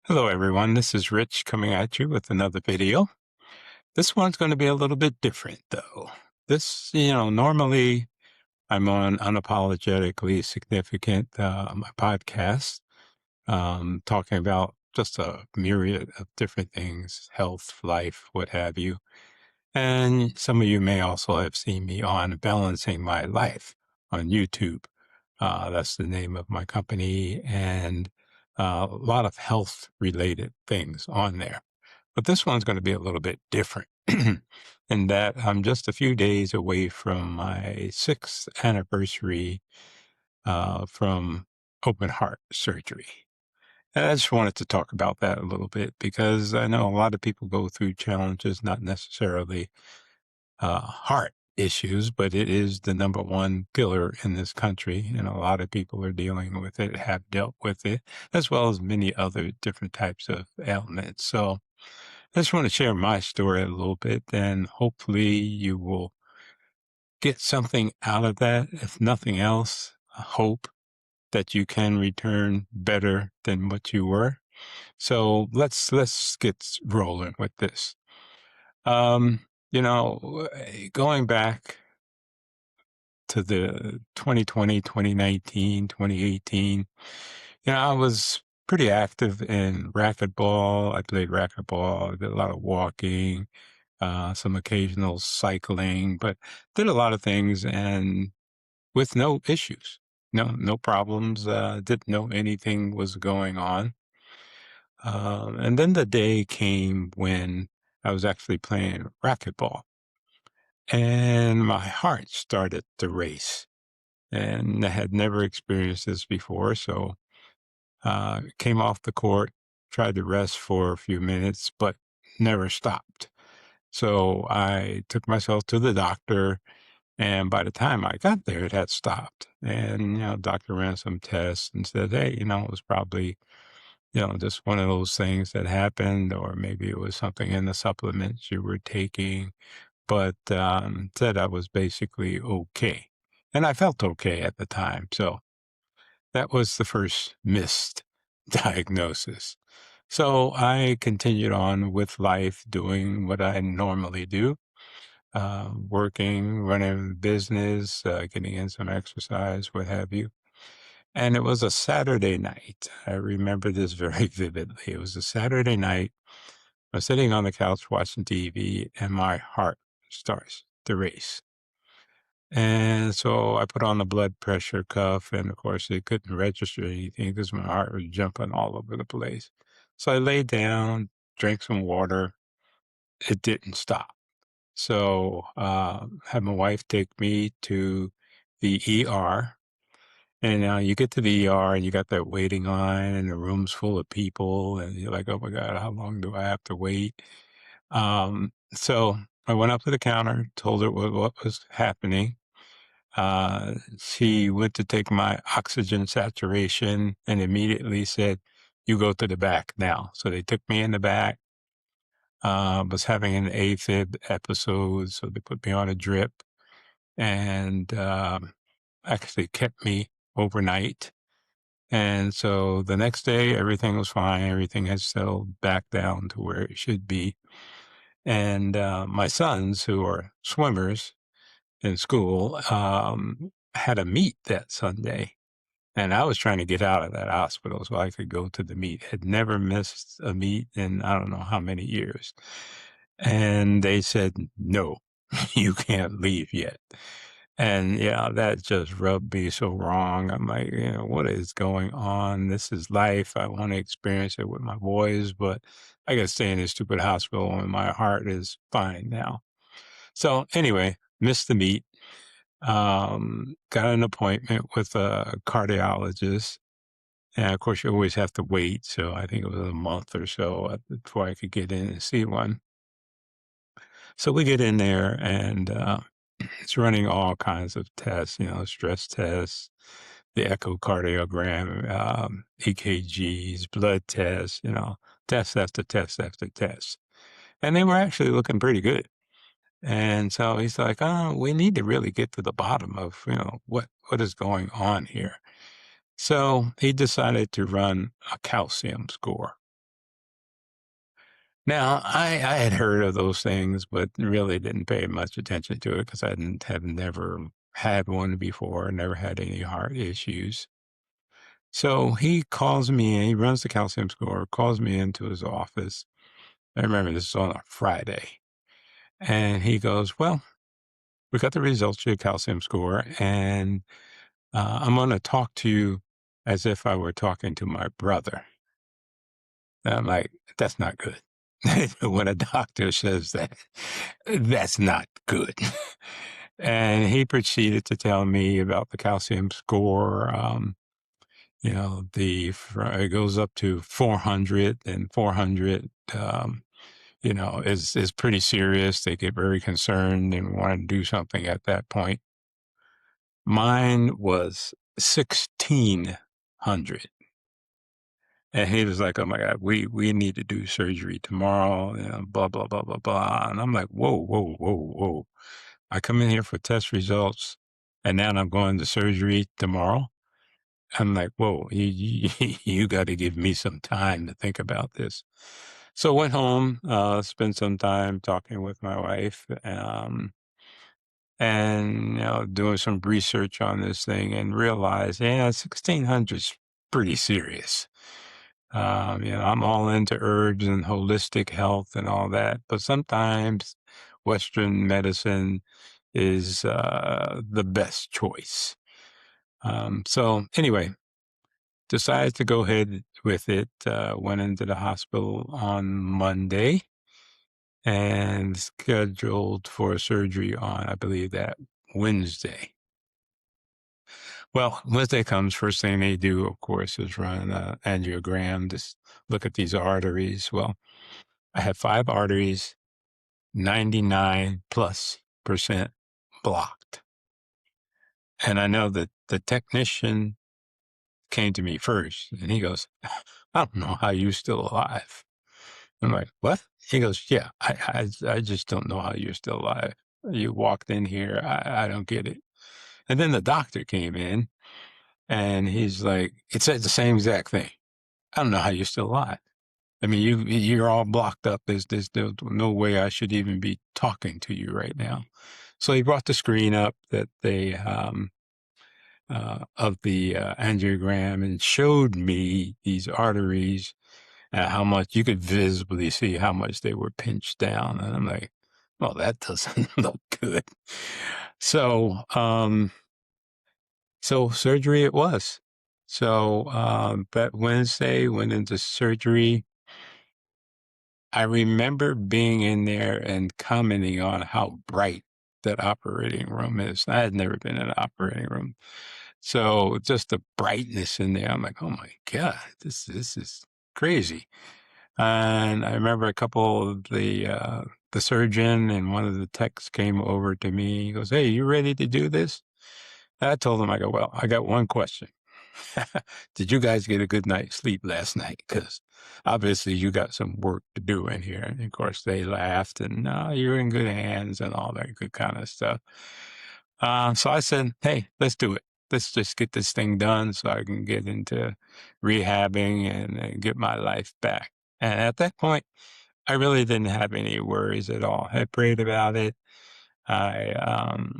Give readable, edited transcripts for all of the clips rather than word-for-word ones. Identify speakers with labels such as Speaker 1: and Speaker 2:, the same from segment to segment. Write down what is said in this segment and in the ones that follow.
Speaker 1: Hello, everyone. This is Rich coming at you with another video. This one's going to be a little bit different, though. Normally I'm on Unapologetically Significant, my podcast, talking about just a myriad of different things, health, life, what have you. And some of you may also have seen me on Balancing My Life on YouTube. That's the name of my company, and a lot of health related things on there. But this one's going to be a little bit different in that I'm just a few days away from my sixth anniversary from open heart surgery. And I just wanted to talk about that a little bit because I know a lot of people go through challenges, not necessarily heart issues, but it is the number one killer in this country. And a lot of people are dealing with it, have dealt with it, as well as many other different types of ailments. So I just want to share my story a little bit, and hopefully you will get something out of that. If nothing else, a hope that you can return better than what you were. So let's get rolling with this. Going back to the 2020, 2019, 2018, I was pretty active in racquetball. I played racquetball. I did a lot of walking, some occasional cycling, but did a lot of things and with no issues, no problems. Didn't know anything was going on. And then the day came when I was actually playing racquetball and my heart started to race. And I had never experienced this before. So came off the court, tried to rest for a few minutes, but never stopped. So I took myself to the doctor, and by the time I got there, it had stopped. And doctor ran some tests and said, "Hey, it was probably just one of those things that happened, or maybe it was something in the supplements you were taking." But said I was basically okay, and I felt okay at the time. So that was the first missed diagnosis. So I continued on with life, doing what I normally do, working, running a business, getting in some exercise, what have you. And it was a Saturday night. I remember this very vividly. It was a Saturday night. I was sitting on the couch watching TV, and my heart starts to race. And so I put on the blood pressure cuff, and of course, it couldn't register anything because my heart was jumping all over the place. So I laid down, drank some water. It didn't stop. So had my wife take me to the ER. And now you get to the ER and you got that waiting line, and the room's full of people. And you're like, oh my God, how long do I have to wait? So I went up to the counter, told her what was happening. She went to take my oxygen saturation and immediately said, "You go to the back now." So they took me in the back. Was having an AFib episode, so they put me on a drip and actually kept me overnight. And so the next day, everything was fine. Everything had settled back down to where it should be. And my sons, who are swimmers in school, had a meet that Sunday. And I was trying to get out of that hospital so I could go to the meet. Had never missed a meet in I don't know how many years. And they said, "No, you can't leave yet." And yeah, that just rubbed me so wrong. I'm like, what is going on? This is life. I want to experience it with my boys, but I got to stay in this stupid hospital and my heart is fine now. So anyway, missed the meet. Got an appointment with a cardiologist. And of course, you always have to wait. So I think it was a month or so before I could get in and see one. So we get in there and it's running all kinds of tests, stress tests, the echocardiogram, EKGs, blood tests, test after test after test. And they were actually looking pretty good. And so he's like, "Oh, we need to really get to the bottom of, what is going on here." So he decided to run a calcium score. Now, I had heard of those things, but really didn't pay much attention to it because have never had one before, never had any heart issues. So he calls me and he runs the calcium score, calls me into his office. I remember this is on a Friday. And he goes, "Well, we got the results of your calcium score, and I'm going to talk to you as if I were talking to my brother." And I'm like, "That's not good." When a doctor says that, that's not good. And he proceeded to tell me about the calcium score. It goes up to 400, and 400, is pretty serious. They get very concerned and want to do something at that point. Mine was 1,600. And he was like, "Oh my God, we need to do surgery tomorrow," blah, blah, blah, blah, blah. And I'm like, whoa, whoa, whoa, whoa. I come in here for test results and now I'm going to surgery tomorrow. I'm like, whoa, you got to give me some time to think about this. So I went home, spent some time talking with my wife, and doing some research on this thing and realized, yeah, 1,600 is pretty serious. I'm all into herbs and holistic health and all that, but sometimes Western medicine is the best choice. So anyway, decided to go ahead with it. Went into the hospital on Monday and scheduled for surgery on, I believe, that Wednesday. Well, Wednesday comes, first thing they do, of course, is run an angiogram to look at these arteries. Well, I have 5 arteries, 99+% blocked. And I know that the technician came to me first and he goes, "I don't know how you're still alive." I'm like, "What?" He goes, "Yeah, I just don't know how you're still alive. You walked in here. I don't get it." And then the doctor came in and he's like, it said the same exact thing. "I don't know how you're still alive. I mean, you're all blocked up. There's no way I should even be talking to you right now." So he brought the screen up that they of the angiogram and showed me these arteries, how much you could visibly see how much they were pinched down, and I'm like, "Well, that doesn't look good." So, so surgery it was. So that Wednesday went into surgery. I remember being in there and commenting on how bright that operating room is. I had never been in an operating room. So just the brightness in there, I'm like, "Oh my God, this is crazy." And I remember a couple of the surgeon and one of the techs came over to me. He goes, "Hey, you ready to do this?" And I told him, I go, "Well, I got one question. Did you guys get a good night's sleep last night? Because obviously you got some work to do in here." And of course they laughed and, "No, you're in good hands," and all that good kind of stuff. So I said, "Hey, let's do it. Let's just get this thing done so I can get into rehabbing and get my life back." And at that point, I really didn't have any worries at all. I prayed about it. I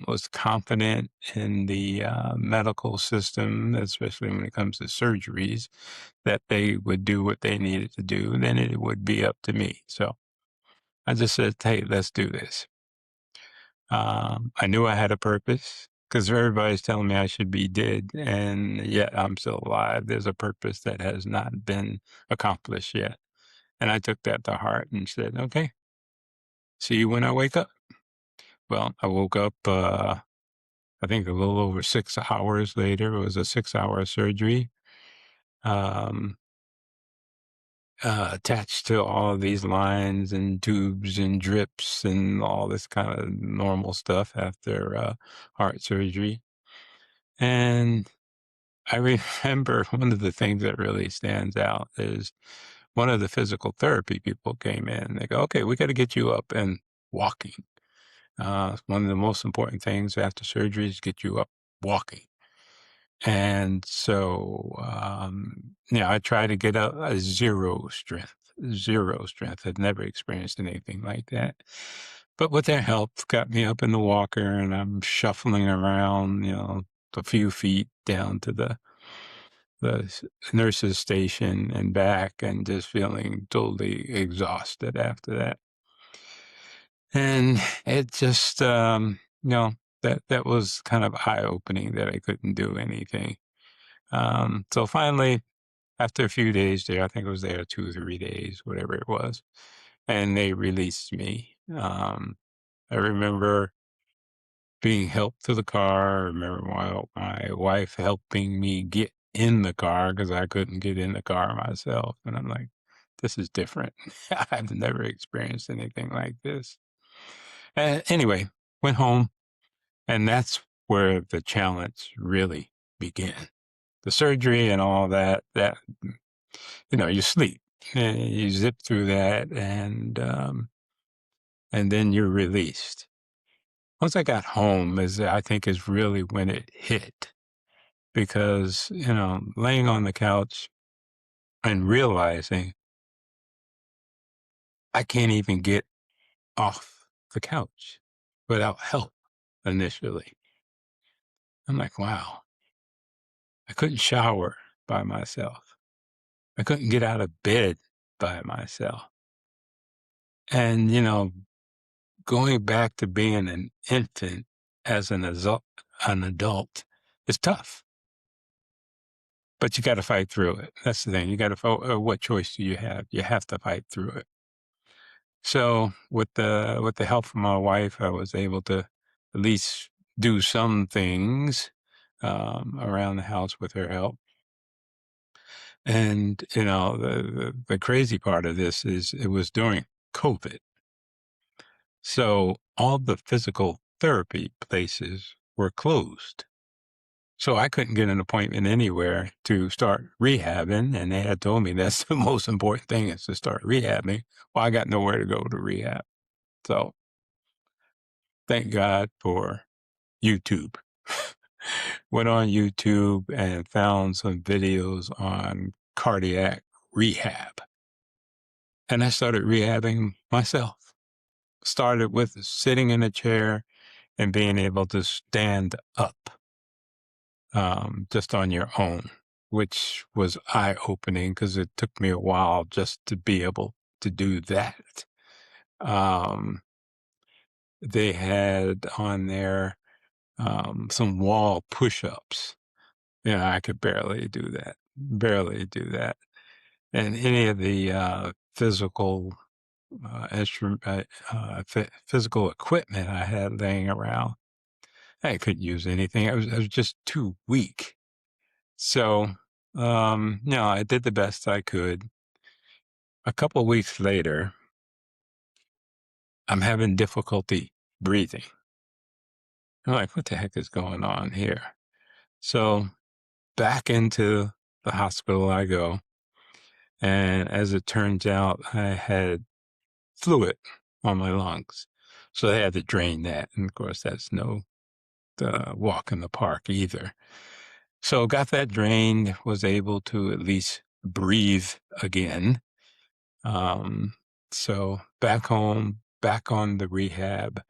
Speaker 1: was confident in the medical system, especially when it comes to surgeries, that they would do what they needed to do. Then it would be up to me. So I just said, "Hey, let's do this." I knew I had a purpose because everybody's telling me I should be dead, and yet I'm still alive. There's a purpose that has not been accomplished yet. And I took that to heart and said, "Okay, see you when I wake up." Well, I woke up, I think a little over 6 hours later. It was a 6-hour surgery, um, attached to all of these lines and tubes and drips and all this kind of normal stuff after heart surgery. And I remember one of the things that really stands out is one of the physical therapy people came in. They go, "Okay, we got to get you up and walking. One of the most important things after surgery is get you up walking." And so, I try to get a 0 strength. zero strength. I'd never experienced anything like that. But with their help, got me up in the walker and I'm shuffling around, a few feet down to the nurse's station and back and just feeling totally exhausted after that. And it just, that was kind of eye-opening that I couldn't do anything. So finally, after a few days there, I think I was there 2 or 3 days, whatever it was, and they released me. I remember being helped to the car. I remember my wife helping me get in the car because I couldn't get in the car myself, and I'm like, "This is different. I've never experienced anything like this." Anyway, went home, and that's where the challenge really began. The surgery and all that, you sleep. You zip through that, and then you're released. Once I got home I think is really when it hit because, laying on the couch and realizing I can't even get off the couch without help initially. I'm like, wow, I couldn't shower by myself. I couldn't get out of bed by myself. And, going back to being an infant as an adult is tough, but you got to fight through it. That's the thing. You got to. What choice do you have? You have to fight through it. So with the help from my wife, I was able to at least do some things around the house with her help. And the crazy part of this is it was during COVID. So all the physical therapy places were closed. So I couldn't get an appointment anywhere to start rehabbing. And they had told me that's the most important thing is to start rehabbing. Well, I got nowhere to go to rehab. So thank God for YouTube. Went on YouTube and found some videos on cardiac rehab. And I started rehabbing myself. Started with sitting in a chair and being able to stand up just on your own, which was eye-opening because it took me a while just to be able to do that. They had on there some wall push-ups. I could barely do that. Barely do that. And any of the physical physical equipment I had laying around, I couldn't use anything. I was just too weak. So, I did the best I could. A couple of weeks later, I'm having difficulty breathing. I'm like, what the heck is going on here? So back into the hospital I go. And as it turns out, I had fluid on my lungs. So they had to drain that. And of course, that's no walk in the park either. So got that drained, was able to at least breathe again. So back home, back on the rehab,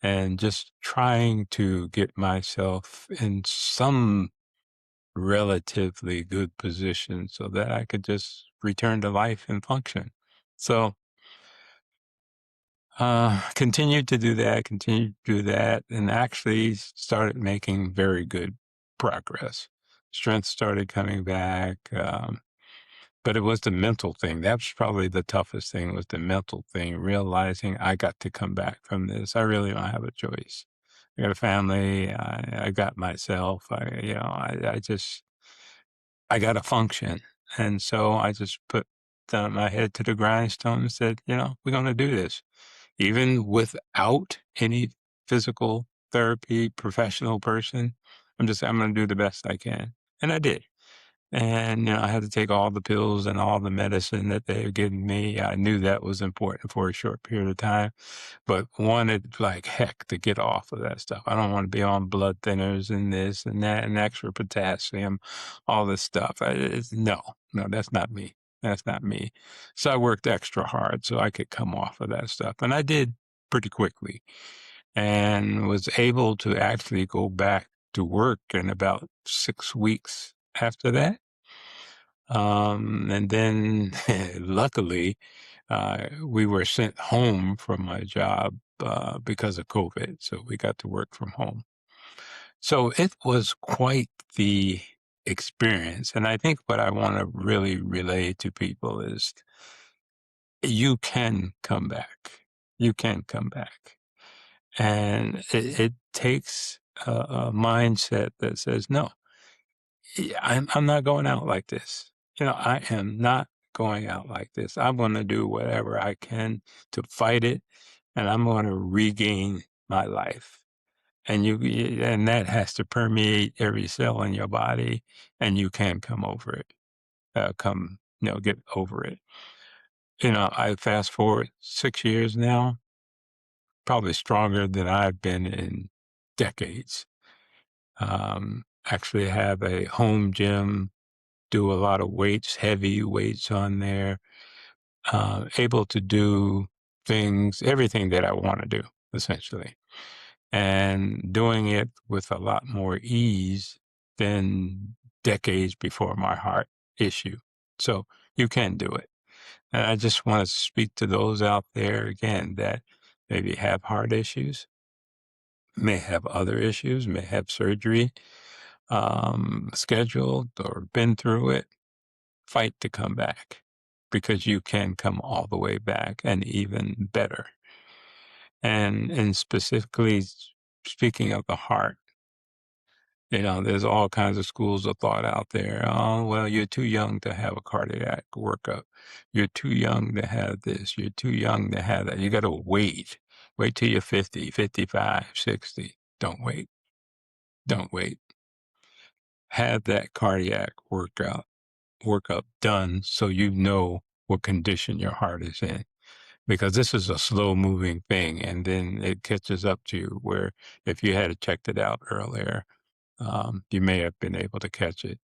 Speaker 1: and just trying to get myself in some relatively good position so that I could just return to life and function. So continued to do that, and actually started making very good progress. Strength started coming back, but it was the mental thing. That was probably the toughest thing, was the mental thing, realizing I got to come back from this. I really don't have a choice. I got a family. I got myself. I got to function. And so I just put my head to the grindstone and said, we're going to do this. Even without any physical therapy professional person, I'm going to do the best I can. And I did. And, I had to take all the pills and all the medicine that they were giving me. I knew that was important for a short period of time, but wanted like heck to get off of that stuff. I don't want to be on blood thinners and this and that and extra potassium, all this stuff. No, that's not me. That's not me. So I worked extra hard so I could come off of that stuff. And I did pretty quickly and was able to actually go back to work in about 6 weeks after that. And then luckily, we were sent home from my job because of COVID. So we got to work from home. So it was quite the experience. And I think what I want to really relay to people is you can come back. You can come back. And it takes a mindset that says, no, I'm not going out like this. I am not going out like this. I'm going to do whatever I can to fight it, and I'm going to regain my life. And that has to permeate every cell in your body, and you can come over it. Get over it. I fast forward 6 years now, probably stronger than I've been in decades. Actually have a home gym, do a lot of weights, heavy weights on there, able to do everything that I want to do, essentially, and doing it with a lot more ease than decades before my heart issue. So you can do it. And I just want to speak to those out there again that maybe have heart issues, may have other issues, may have surgery scheduled or been through it. Fight to come back because you can come all the way back and even better. And specifically speaking of the heart, there's all kinds of schools of thought out there. Oh, well, you're too young to have a cardiac workup. You're too young to have this. You're too young to have that. You got to wait. Wait till you're 50, 55, 60. Don't wait. Don't wait. Have that cardiac workup done so you know what condition your heart is in. Because this is a slow moving thing, and then it catches up to you where if you had checked it out earlier, you may have been able to catch it.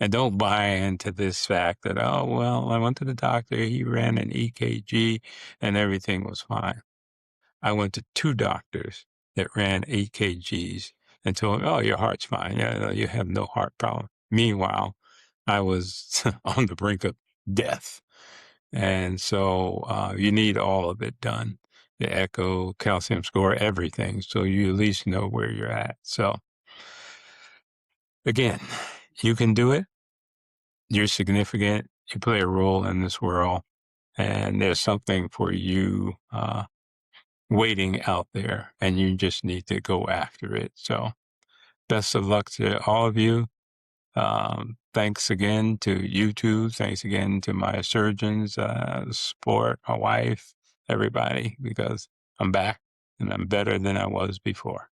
Speaker 1: And don't buy into this fact that, oh, well, I went to the doctor, he ran an EKG, and everything was fine. I went to 2 doctors that ran EKGs and told me, oh, your heart's fine. Yeah, no, you have no heart problem. Meanwhile, I was on the brink of death. And so you need all of it done, the echo, calcium score, everything. So you at least know where you're at. So again, you can do it. You're significant. You play a role in this world. And there's something for you waiting out there. And you just need to go after it. So best of luck to all of you. Thanks again to YouTube. Thanks again to my surgeons, support, my wife, everybody, because I'm back and I'm better than I was before.